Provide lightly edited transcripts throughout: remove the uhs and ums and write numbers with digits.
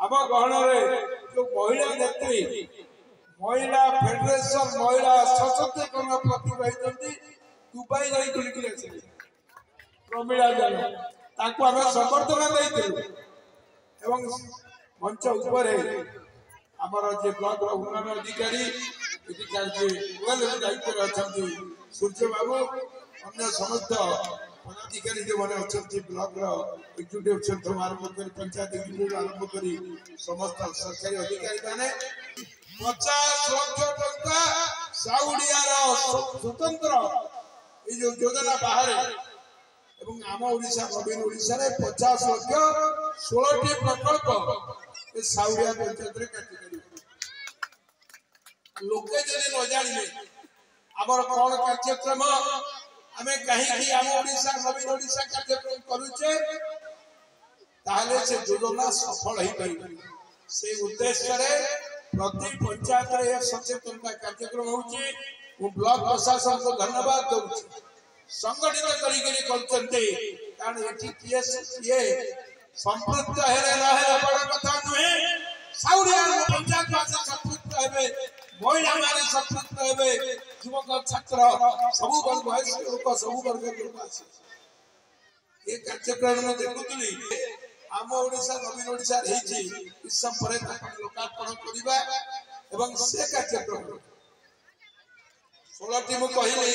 आम गहन जो महिला नेत्री महिला फेडरेशन महिला सशक्तिकरण प्रतिभा दुबई जाई बुलिक आसिले प्रमिला जन ताको आमे समर्थन दैथिलु एवं मंच ऊपर आमर जे ब्लॉक रो उन्नयन अधिकारी दायित्व अच्छा सूर्य बाबू अन्य समस्त पदाधिकारी जो मैंने अच्छा ब्लॉक एक्जिक्यूटिव सेक्टर आरंभ कर पंचायत एक्जिक्यूटिव आरंभ कर समस्त सरकारी अधिकारी मैंने 50 लाख टंका साउडियार स्वतंत्र ये योजना बाहर एवं आम ओडिशा नवीन ओडिशा रे 50 लाख 16 प्रकल्प ए साउडिया पंचायत रे कार्यकारी लोके जने न जानिले हमर कोन कार्यक्रम आमे कहीं आम ओडिशा नवीन ओडिशा कार्यक्रम करूचे ताले से योजना सफल ही पाई से उद्देश्य रे प्रति पंचायत रे सचेतनता कार्यक्रम होची वो ब्लॉक प्रशासन को धन्यवाद दउची संगठित करी करते कारण एठी किए संपृक्त हेरे ना है बड़ा कथा नुहे साउडिया पंचायत भाषा संपृक्त हेबे महिला माने संपृक्त हेबे युवक छात्र सब वर्ग वयस्क लोक सब वर्ग लोक आसे ये कार्यक्रम में देखुतली आम ओडिशा नवीन ओडिशा रहिछि इस संपरे लोकार्पण करिबा एवं से कार्यक्रम 16 टी मु कहिली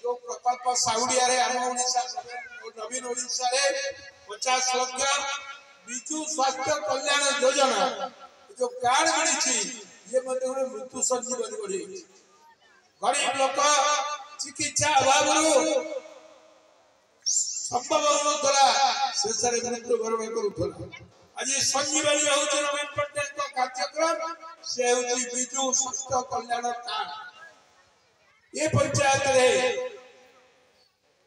जो प्रकल्प साउडिया रे आम ओडिशा नवीन ओडिशा रे 50 लाख बिजु स्वास्थ्य कल्याण योजना जो कार्ड मिली ये मते मृत्यु संजीवनी बढ़ी गरीब लोक चिकित्सा अभाव संभव होतला शेष रे मृत्यु वरण करूथला आज संजीवनी होचे नवीन पटनायक कार्यक्रम से होची बिजु स्वास्थ्य कल्याण कार्ड ये पंचायत रे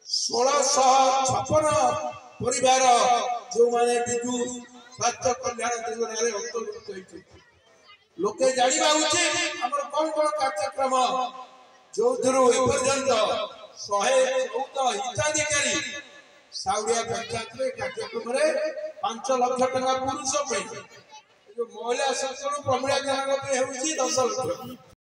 1656 परिवार जो माने बिजु स्वास्थ्य कल्याण योजना रे अंतर्भुक्त होइछि लोके जानिबा उचित हमर कोन कोन कार्यक्रम जो दुरु एपर्यंत 114 हिताधिकारी साउडिया पंचायत रे कार्यक्रम रे 5 लाख टका पुरुष पे जो महिला सक्षम प्रमिला जन पे होछि 10 लाख